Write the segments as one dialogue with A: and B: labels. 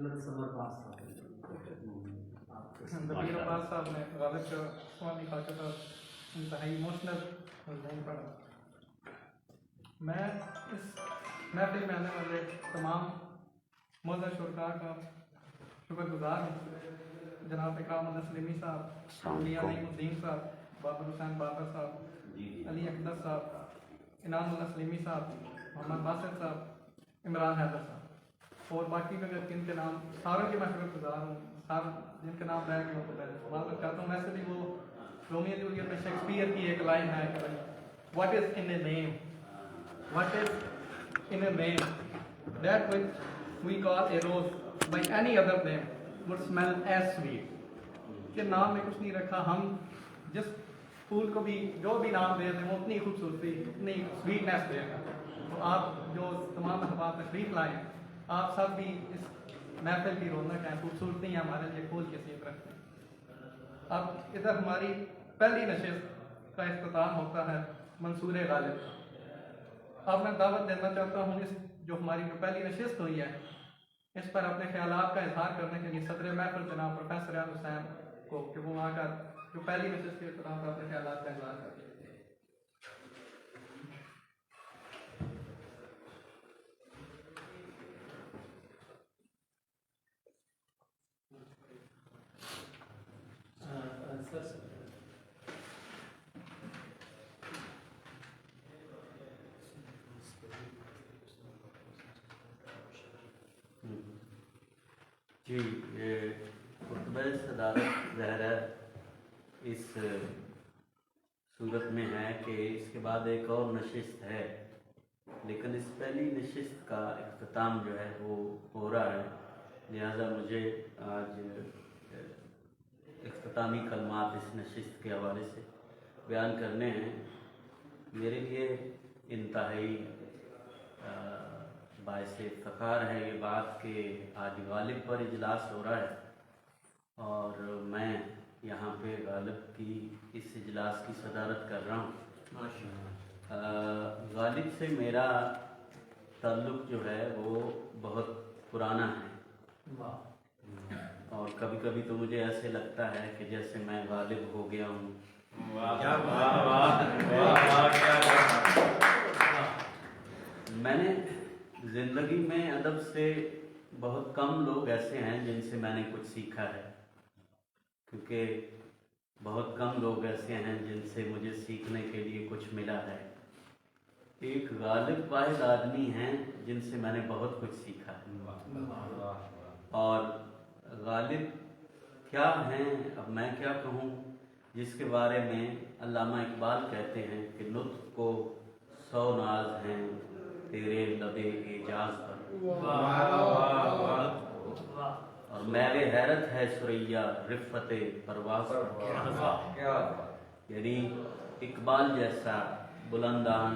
A: ज़फ़ीर अब्बास साहब ने गालिब का सवाल निकाला था, इंतहाई इमोशनल मज़मून पढ़ा। मैं इस महफिल में आने वाले तमाम मोअज़्ज़ज़ शुरका का शुक्रगुज़ार हूँ। जनाब इकराम सलीमी साहब, मियां नईमुद्दीन साहब, बाबर हुसैन बाबर साहब, अली अकदर साहब, इनाम सलीमी साहब, मोहम्मद बासित साहब, इमरान हैदर साहब और बाकी भी अगर जिनके नाम सारों की मैं शुक्रगुज़ार हूँ। सारे जिनके नाम रह गए तो मैं सवाल कर चाहता हूँ। वैसे भी वो रोमियो जूलियट में शेक्सपियर की एक लाइन है कि what is in a name, what is in a name that which we call a rose by any other name would smell as sweet. के नाम में कुछ नहीं रखा, हम जिस फूल को भी जो भी नाम दे दें वो उतनी खूबसूरती उतनी स्वीटनेस देगा। तो आप जो तमाम अहबाब तशरीफ लाए, आप सब भी इस महफिल की रौनक है, खूबसूरती है, हमारे लिए फूल की सीख रखते हैं। अब इधर हमारी पहली नशिस्त का इख्तिताम होता है मंसूर गालिब। अब मैं दावत देना चाहता हूँ इस जो हमारी जो पहली नशिस्त हुई है इस पर अपने ख्यालात का इजहार करने के लिए सदर महफिल जनाब प्रोफेसर अल हुसैन को कि वो आकर जो पहली नशिस्त के इख्तिताम पर अपने ख्यालात का इजहार करें।
B: जी, ये खुतबा सदारत ज़ाहिर है इस सूरत में है कि इसके बाद एक और नशिस्त है, लेकिन इस पहली नशिस्त का इख्तिताम जो है वो हो रहा है। लिहाजा मुझे आज इख्तितामी कलमात इस नशिस्त के हवाले से बयान करने हैं। मेरे लिए इंतहाई बायस इफ्तिखार है ये बात कि आज गालिब पर इजलास हो रहा है और मैं यहाँ पे गालिब की इस इजलास की सदारत कर रहा हूँ। गालिब से मेरा ताल्लुक़ जो है वो बहुत पुराना है और कभी कभी तो मुझे ऐसे लगता है कि जैसे मैं गालिब हो गया हूँ। मैंने ज़िंदगी में अदब से बहुत कम लोग ऐसे हैं जिनसे मैंने कुछ सीखा है, क्योंकि बहुत कम लोग ऐसे हैं जिनसे मुझे सीखने के लिए कुछ मिला है। एक गालिब वाहिद आदमी हैं जिनसे मैंने बहुत कुछ सीखा है। और गालिब क्या हैं, अब मैं क्या कहूँ, जिसके बारे में अल्लामा इकबाल कहते हैं कि लुत्फ़ को 100 नाज हैं तेरे लबे एजाज पर, और मैले हैरत है सुरैया रिफ़्फ़ते परवाज़ पर। यानी इकबाल जैसा बुलंदान।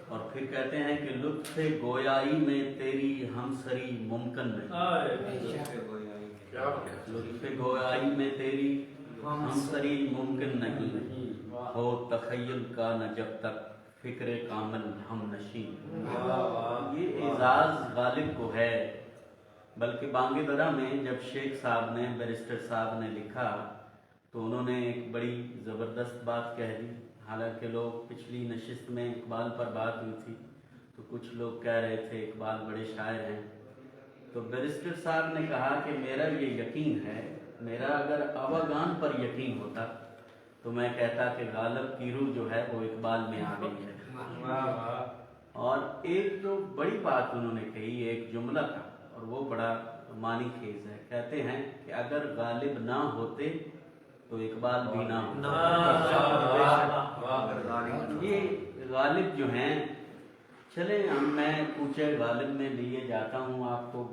B: और फिर कहते हैं कि लुत्फ़े गोयाई में तेरी हमसरी मुमकिन नहीं, लुत्फ़े गोयाई में तेरी हमसरी मुमकिन नहीं, हो तख़य्युल का न जब तक फ़िक्र कामिल हम नशीं। ये एजाज़ गालिब को है। बल्कि बांगे दरा में जब शेख साहब ने, बैरिस्टर साहब ने लिखा तो उन्होंने एक बड़ी ज़बरदस्त बात कह दी। हालांकि लोग पिछली नशिस्त में इकबाल पर बात हुई थी तो कुछ लोग कह रहे थे इकबाल बड़े शायर हैं, तो बैरिस्टर साहब ने कहा कि मेरा ये यकीन है, मेरा अगर आवागान पर यकीन होता तो मैं कहता कि गालिब की रूह जो है वो इकबाल में आ गई है। और एक जो बड़ी बात उन्होंने कही, एक जुमला था और वो बड़ा मानी खेज है। कहते हैं कि अगर गालिब ना होते तो इकबाल भी ना होता। ये गालिब जो हैं, चले मैं पूछे गालिब में लिए जाता हूँ आपको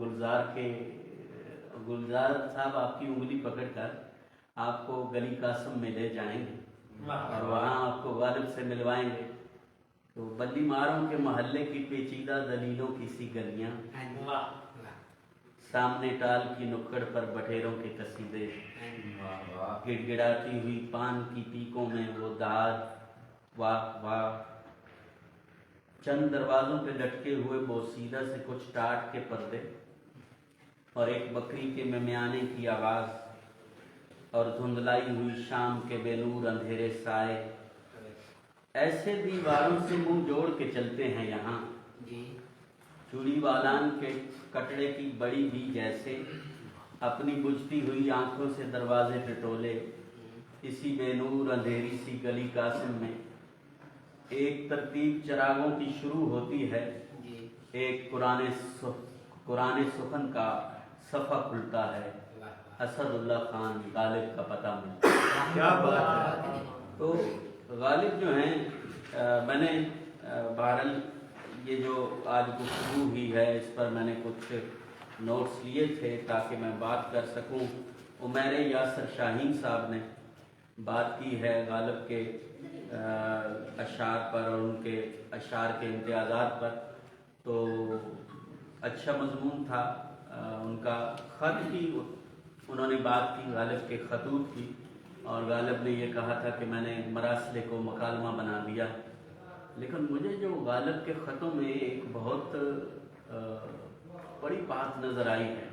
B: गुलजार साहब आपकी उंगली पकड़कर आपको गली कासम में ले जाएंगे और वहाँ आपको गालिब से मिलवाएंगे। तो बल्ली मारों के मोहल्ले की पेचीदा दलीलों की सी गलियाँ, सामने टाल की नुक्कड़ पर बटेरों के कसीदे, गिड़गिड़ाती हुई पान की पीकों में वो दाद वाह वाह, चंद दरवाज़ों पे लटके हुए बोसीदा से कुछ टाट के पर्दे, और एक बकरी के मिमियाने की आवाज़, और धुंधलाई हुई शाम के बेनूर अंधेरे साए, ऐसे दीवारों से मुंह जोड़ के चलते हैं यहाँ चूड़ी वालान के कटड़े की बड़ी भी जैसे, अपनी बुझती हुई आंखों से दरवाजे टटोले, इसी बेनूर अंधेरी सी गली कासिम में एक तरतीब चरागों की शुरू होती है, एक कुरान सुखन का सफ़ा खुलता है, असदुल्ला खान गालिब का पता मिलता है।
C: क्या बात है।
B: तो गालिब जो हैं, मैंने बहरहाल ये जो आज गुफ्तगू हुई है इस पर मैंने कुछ नोट्स लिए थे ताकि मैं बात कर सकूं। उमैर यासर शाहीन साहब ने बात की है गालिब के अशार पर और उनके अशार के इम्तियाज़ात पर, तो अच्छा मजमून था। उनका ख़त की उन्होंने बात की, गालिब के खतूत की, और गालिब ने ये कहा था कि मैंने मरासले को मकालमा बना दिया। लेकिन मुझे जो गालिब के ख़तों में एक बहुत बड़ी बात नज़र आई है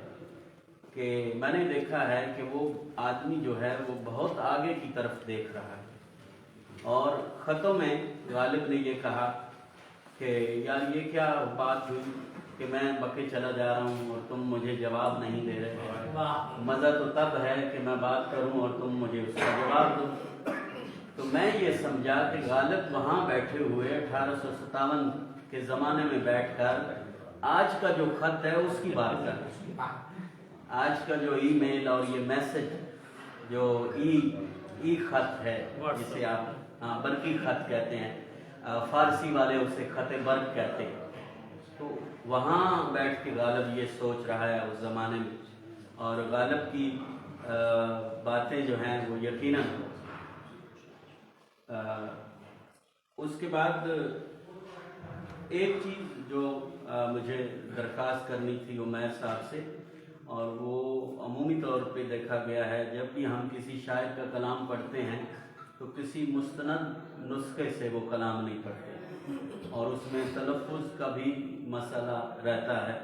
B: कि मैंने देखा है कि वो आदमी जो है वो बहुत आगे की तरफ देख रहा है, और ख़तों में गालिब ने ये कहा कि यार ये क्या बात हुई कि मैं बके चला जा रहा हूँ और तुम मुझे जवाब नहीं दे रहे। मज़ा तो तब है कि मैं बात करूँ और तुम मुझे उसका जवाब दो। तो मैं ये समझा कि गालिब वहाँ बैठे हुए 1857 के ज़माने में बैठकर आज का जो ख़त है उसकी बात कर, आज का जो ईमेल और ये मैसेज जो ई ख़त है जिसे आप बरकी ख़त कहते हैं, फ़ारसी वाले उसे ख़त बर्क कहते हैं। तो वहाँ बैठ के गालिब ये सोच रहा है उस ज़माने में, और गालिब की बातें जो हैं वो यकीनन। उसके बाद एक चीज़ जो मुझे दरख्वास्त करनी थी उमैर साहब से, और वो अमूमी तौर पे देखा गया है जब भी हम किसी शायर का कलाम पढ़ते हैं तो किसी मुस्तनद नुस्खे से वो कलाम नहीं पढ़ते, और उसमें तलफ़ुज़ का भी मसला रहता है,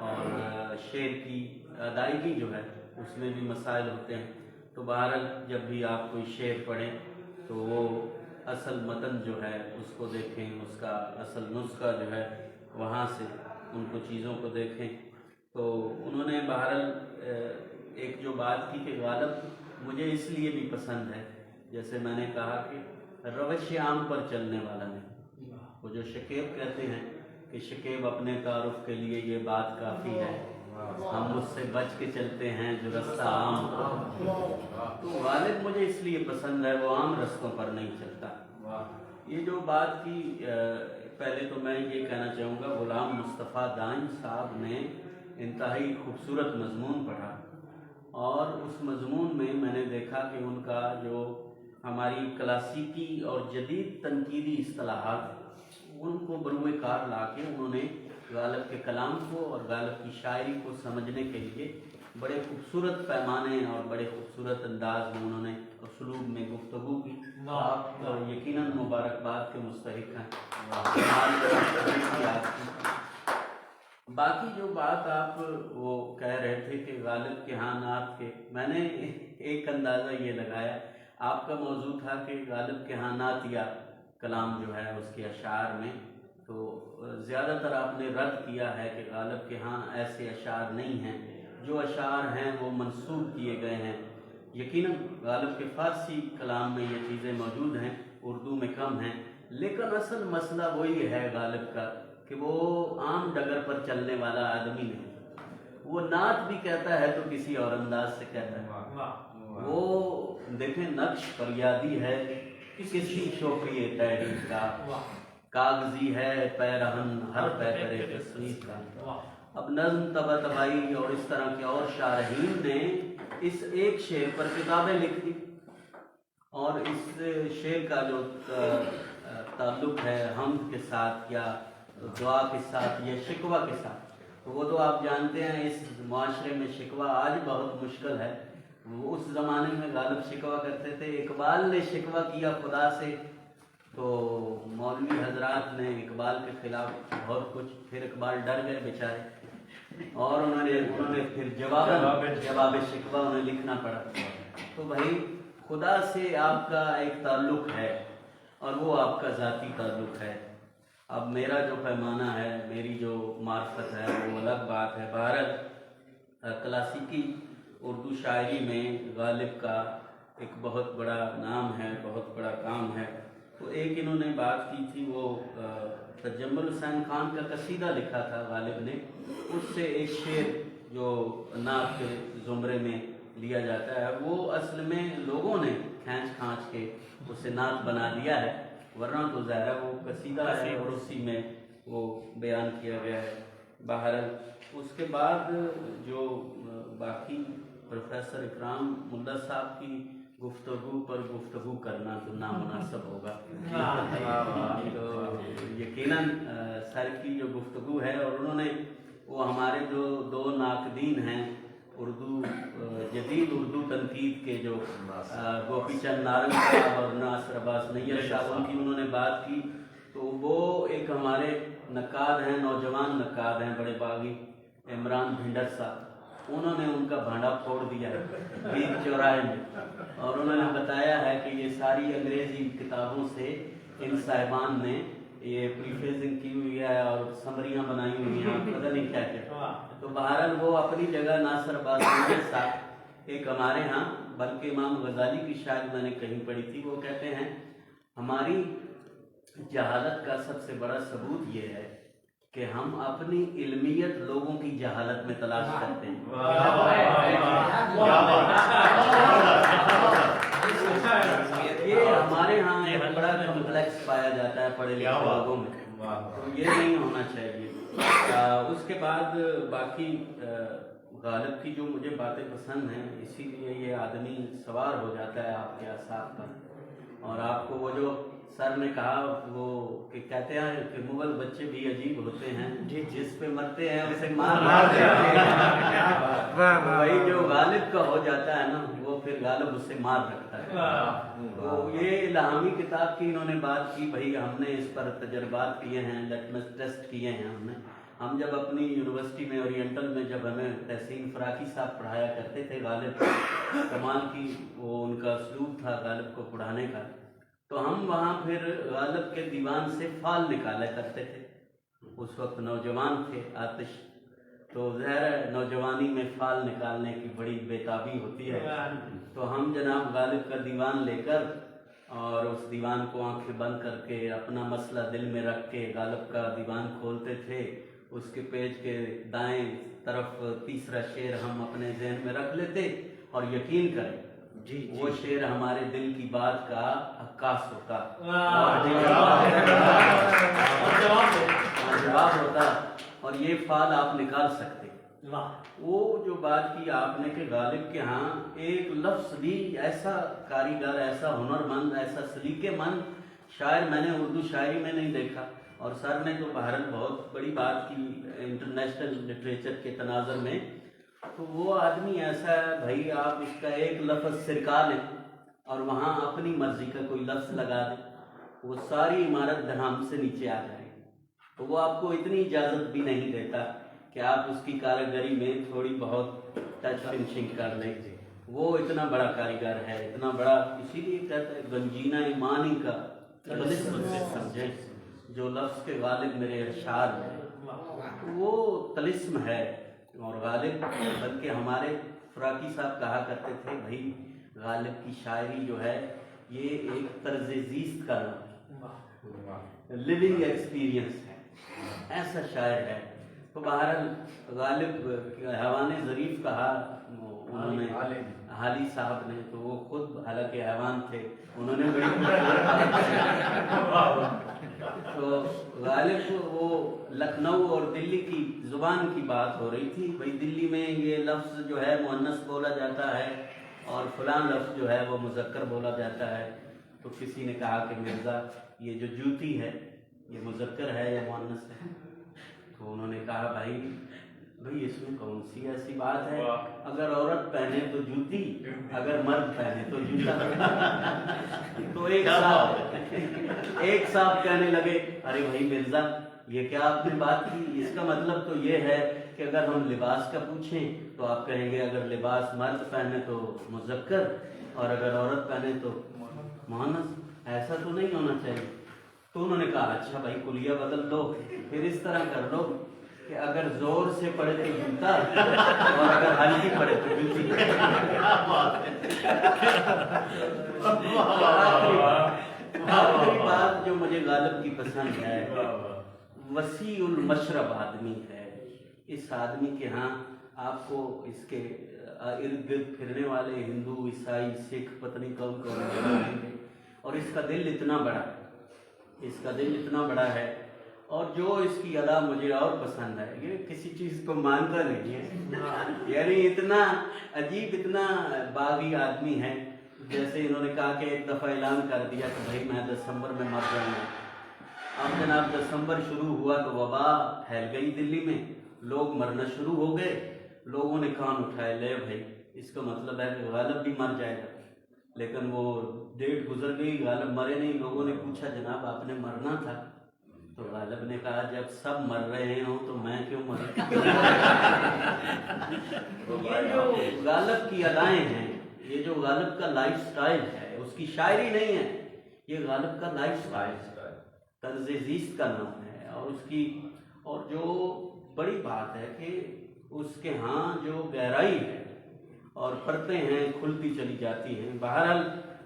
B: और शेर की अदायगी जो है उसमें भी मसाइल होते हैं। तो बहरहाल जब भी आप कोई शेर पढ़ें तो वो असल मतन जो है उसको देखें, उसका असल नुस्खा जो है वहाँ से उनको चीज़ों को देखें। तो उन्होंने बहरहाल एक जो बात की कि गालिब मुझे इसलिए भी पसंद है, जैसे मैंने कहा कि रवश आम पर चलने वाला नहीं। वो जो शकीब कहते हैं कि शकीब अपने तारुफ के लिए ये बात काफ़ी है, हम उससे बच के चलते हैं जो रास्ता आम। तो गालिब मुझे इसलिए पसंद है, वो आम रास्तों पर नहीं चलता। ये जो बात की, पहले तो मैं ये कहना चाहूँगा गुलाम मुस्तफ़ा दाइन साहब ने इंतहाई खूबसूरत मजमून पढ़ा, और उस मजमून में मैंने देखा कि उनका जो हमारी क्लासिकी और जदीद तनकीदी इस्तिलाहात उनको बरूए कार ला के उन्होंने गालिब के कलाम को और गालिब की शायरी को समझने के लिए बड़े खूबसूरत पैमाने और बड़े खूबसूरत अंदाज में उन्होंने उसलूब में गुफ्तगू की। आप यकीनन मुबारकबाद के मुस्तहिक हैं। बाकी जो बात आप वो कह रहे थे कि गालिब के हाँ नात के, मैंने एक अंदाज़ा ये लगाया, आपका मौजू था कि गालिब के हाँ नातिया कलाम जो है उसके अशार में, तो ज़्यादातर आपने रद्द किया है कि गालिब के हाँ ऐसे अशार नहीं हैं, जो अशार हैं वो मंसूब किए गए हैं। यकीनन गालिब के फ़ारसी कलाम में ये चीज़ें मौजूद हैं, उर्दू में कम हैं, लेकिन असल मसला वही है गालिब का कि वो आम डगर पर चलने वाला आदमी नहीं। वो नात भी कहता है तो किसी और अंदाज से कहता है। वो देखें नक्श फरियादी है किसी शोफी तहरीर का, कागजी है पैरहन हर पैकरे तस्वीर का। अब नज़्म तबा तबाई और इस तरह के और शारहीन ने इस एक शेर पर किताबें लिख दी, और इस शेर का जो ताल्लुक़ है हमद के साथ या दुआ के साथ या शिकवा के साथ, तो वो तो आप जानते हैं इस माशरे में शिकवा आज बहुत मुश्किल है। वो उस ज़माने में गालिब शिकवा करते थे। इकबाल ने शिकवा किया खुदा से, तो मौलवी हजरात ने इकबाल के ख़िलाफ़ बहुत कुछ, फिर इकबाल डर गए बेचारे, اور انہوں نے پھر جواب شکوہ انہیں لکھنا پڑا. تو بھائی خدا سے آپ کا ایک تعلق ہے اور وہ آپ کا ذاتی تعلق ہے. اب میرا جو پیمانہ ہے, میری جو معرفت ہے وہ الگ بات ہے. بہرحال کلاسیکی اردو شاعری میں غالب کا ایک بہت بڑا نام ہے, بہت بڑا کام ہے. تو ایک انہوں نے بات کی تھی, وہ تجمل حسین خان کا قصیدہ لکھا تھا غالب نے, اس سے ایک شعر جو نعت کے زمرے میں لیا جاتا ہے, وہ اصل میں لوگوں نے کھینچ کھانچ کے اسے نعت بنا دیا ہے, ورنہ تو ظاہر ہے وہ قصیدہ ہے اور اسی میں وہ بیان کیا گیا ہے. بہرحال اس کے بعد جو باقی پروفیسر اکرام ملا صاحب کی گفتگو پر گفتگو کرنا تو نامناسب ہوگا. تو یقیناً سر کی جو گفتگو ہے, اور انہوں نے وہ ہمارے جو دو ناقدین ہیں اردو جدید اردو تنقید کے, جو گوپی چند نارنگ صاحب اور ناصر عباس نیر صاحب, ان کی انہوں نے بات کی. تو وہ ایک ہمارے نقاد ہیں, نوجوان نقاد ہیں, بڑے باغی, عمران بھنڈر صاحب, انہوں نے ان کا بھانڈا پھوڑ دیا ہے بیچ چوراہے میں, اور انہوں نے بتایا ہے کہ یہ ساری انگریزی کتابوں سے ان صاحبان نے یہ پریفیزنگ کی ہوئی ہے اور سمریاں بنائی ہوئی ہیں, پتہ نہیں کیا کیا. تو بہرحال وہ اپنی جگہ ناصر عباس نیر صاحب ایک ہمارے ہاں, بلکہ امام غزالی کی شاید میں نے کہیں پڑھی تھی, وہ کہتے ہیں ہماری جہالت کا سب سے بڑا ثبوت یہ ہے کہ ہم اپنی علمیت لوگوں کی جہالت میں تلاش کرتے ہیں. یہ ہمارے ہاں ایک بڑا کمپلیکس پایا جاتا ہے پڑھے لکھے لوگوں میں, تو یہ نہیں ہونا چاہیے. اس کے بعد باقی غالب کی جو مجھے باتیں پسند ہیں, اسی لیے یہ آدمی سوار ہو جاتا ہے آپ کے اعصاب پر. اور آپ کو وہ جو سر نے کہا وہ کہ کہتے ہیں کہ مغل بچے بھی عجیب ہوتے ہیں, جس پہ مرتے ہیں اسے مار دیتے ہیں. وہی جو غالب کا ہو جاتا ہے نا, وہ پھر غالب اسے مار رکھتا ہے. تو یہ الہامی کتاب کی انہوں نے بات کی. بھائی ہم نے اس پر تجربات کیے ہیں, لٹمس ٹیسٹ کیے ہیں ہم جب اپنی یونیورسٹی میں اورینٹل میں جب ہمیں تحسین فراقی صاحب پڑھایا کرتے تھے, غالب کمال کی وہ ان کا اسلوب تھا غالب کو پڑھانے کا, تو ہم وہاں پھر غالب کے دیوان سے فال نکالا کرتے تھے. اس وقت نوجوان تھے آتش, تو ظاہر نوجوانی میں فال نکالنے کی بڑی بےتابی ہوتی ہے. تو ہم جناب غالب کا دیوان لے کر اور اس دیوان کو آنکھیں بند کر کے اپنا مسئلہ دل میں رکھ کے غالب کا دیوان کھولتے تھے. اس کے پیج کے دائیں طرف تیسرا شعر ہم اپنے ذہن میں رکھ لیتے, اور یقین کریں وہ شعر ہمارے دل کی بات کا عکاس ہوتا, جواب ہوتا, اور یہ فال آپ نکال سکتے. وہ جو بات کی آپ نے کہ غالب کے ہاں ایک لفظ بھی ایسا کاریگر, ایسا ہنرمند, ایسا سلیقے مند شاعر میں نے اردو شاعری میں نہیں دیکھا. اور سر نے تو بہرحال بہت بڑی بات کی انٹرنیشنل لٹریچر کے تناظر میں. تو وہ آدمی ایسا ہے بھائی, آپ اس کا ایک لفظ سرکا لیں اور وہاں اپنی مرضی کا کوئی لفظ لگا دیں, وہ ساری عمارت دھڑام سے نیچے آ جائے. تو وہ آپ کو اتنی اجازت بھی نہیں دیتا کہ آپ اس کی کاریگری میں تھوڑی بہت ٹچ فنشنگ کر لیں. وہ اتنا بڑا کاریگر ہے, اتنا بڑا, اسی لیے کہتے ہیں گنجینہ ایمانی کا طلسم سے سمجھیں جو لفظ کے غالب میرے اشعار ہیں, وہ طلسم ہے. اور غالب بلکہ ہمارے فراقی صاحب کہا کرتے تھے بھائی غالب کی شاعری جو ہے یہ ایک طرز زیست کا نام ہے, لیونگ ایکسپیرینس ہے, ایسا شاعر ہے. تو بہرحال غالب حیوان ظریف کہا انہوں نے, حالی صاحب نے, تو وہ خود حالانکہ حیوان تھے, انہوں نے بڑی تو غالب وہ لکھنؤ اور دلی کی زبان کی بات ہو رہی تھی. بھائی دلی میں یہ لفظ جو ہے مؤنث بولا جاتا ہے اور فلاں لفظ جو ہے وہ مذکر بولا جاتا ہے. تو کسی نے کہا کہ مرزا یہ جو جوتی ہے یہ مذکر ہے یا مؤنث ہے؟ تو انہوں نے کہا بھائی اس میں کون سی ایسی بات ہے, اگر عورت پہنے تو جوتی, اگر مرد پہنے تو جوتا. تو ایک صاحب کہنے لگے ارے بھائی مرزا یہ کیا آپ نے بات کی, اس کا مطلب تو یہ ہے کہ اگر ہم لباس کا پوچھیں تو آپ کہیں گے اگر لباس مرد پہنے تو مذکر اور اگر عورت پہنے تو مؤنث، ایسا تو نہیں ہونا چاہیے۔ تو انہوں نے کہا اچھا بھائی کلیہ بدل دو، پھر اس طرح کر لو کہ اگر زور سے پڑے تو جوتا اور اگر ہلکی پڑے تو جوتی۔ آخری بات جو مجھے غالب کی پسند ہے، وسیع المشرب آدمی ہے۔ اس آدمی کے ہاں آپ کو اس کے ارد گرد پھرنے والے ہندو، عیسائی، سکھ، پتنی کون کون ملیں گے، اور اس کا دل اتنا بڑا ہے، اس کا دل اتنا بڑا ہے۔ اور جو اس کی ادا مجھے اور پسند ہے، یہ کسی چیز کو مانتا نہیں ہے، یعنی اتنا عجیب، اتنا باغی آدمی ہے۔ جیسے انہوں نے کہا کہ ایک دفعہ اعلان کر دیا کہ بھائی میں دسمبر میں مر جاؤں گا۔ اب جناب دسمبر شروع ہوا تو وبا پھیل گئی دلی میں، لوگ مرنا شروع ہو گئے۔ لوگوں نے کان اٹھائے، لے بھائی اس کا مطلب ہے کہ غالب بھی مر جائے گا۔ لیکن وہ ڈیٹ گزر گئی، غالب مرے نہیں۔ لوگوں نے پوچھا جناب آپ نے مرنا تھا؟ تو غالب نے کہا جب سب مر رہے ہوں تو میں کیوں مروں؟ یہ جو غالب کی ادائیں ہیں، یہ جو غالب کا لائف سٹائل ہے، اس کی شاعری نہیں ہے، یہ غالب کا لائف سٹائل ہے، طرز زیست کا نام ہے۔ اور اس کی، اور جو بڑی بات ہے کہ اس کے ہاں جو گہرائی ہے اور پرتیں ہیں کھلتی چلی جاتی ہیں۔ بہرحال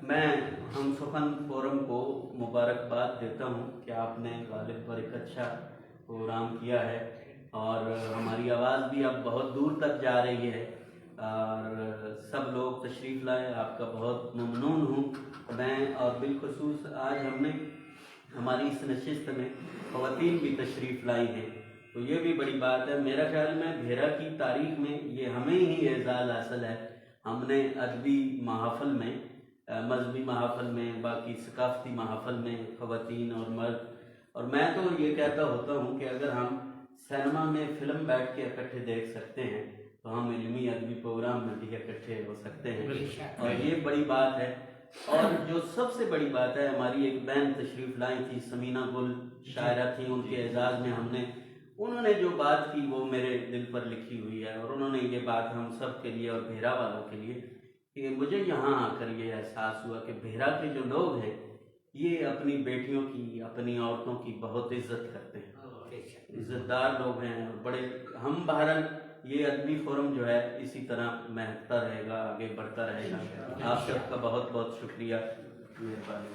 B: میں ہم سخن فورم کو مبارکباد دیتا ہوں کہ آپ نے غالب پر ایک اچھا پروگرام کیا ہے، اور ہماری آواز بھی اب بہت دور تک جا رہی ہے، اور سب لوگ تشریف لائے، آپ کا بہت ممنون ہوں میں۔ اور بالخصوص آج ہم نے ہماری اس نشست میں خواتین بھی تشریف لائی ہیں، تو یہ بھی بڑی بات ہے۔ میرا خیال میں بھیرا کی تاریخ میں یہ ہمیں ہی اعزاز حاصل ہے، ہم نے ادبی محافل میں، مذہبی محافل میں، باقی ثقافتی محافل میں خواتین اور مرد، اور میں تو یہ کہتا ہوتا ہوں کہ اگر ہم سینما میں فلم بیٹھ کے اکٹھے دیکھ سکتے ہیں تو ہم علمی ادبی پروگرام میں بھی اکٹھے ہو سکتے ہیں، اور یہ بڑی بات ہے۔ اور جو سب سے بڑی بات ہے، ہماری ایک بہن تشریف لائی تھی، سمینہ گل شاعرہ تھی، ان کے اعزاز میں ہم نے، انہوں نے جو بات کی وہ میرے دل پر لکھی ہوئی ہے، اور انہوں نے یہ بات ہم سب کے لیے اور بھیرا والوں کے لیے، کہ مجھے یہاں آ کر یہ احساس ہوا کہ بھیرا کے جو لوگ ہیں یہ اپنی بیٹیوں کی، اپنی عورتوں کی بہت عزت کرتے ہیں، عزت دار لوگ ہیں، اور بڑے ہم بہرحال یہ ادبی فورم جو ہے اسی طرح مہکتا رہے گا، آگے بڑھتا رہے گا۔ آپ سب کا بہت بہت شکریہ، مہربانی۔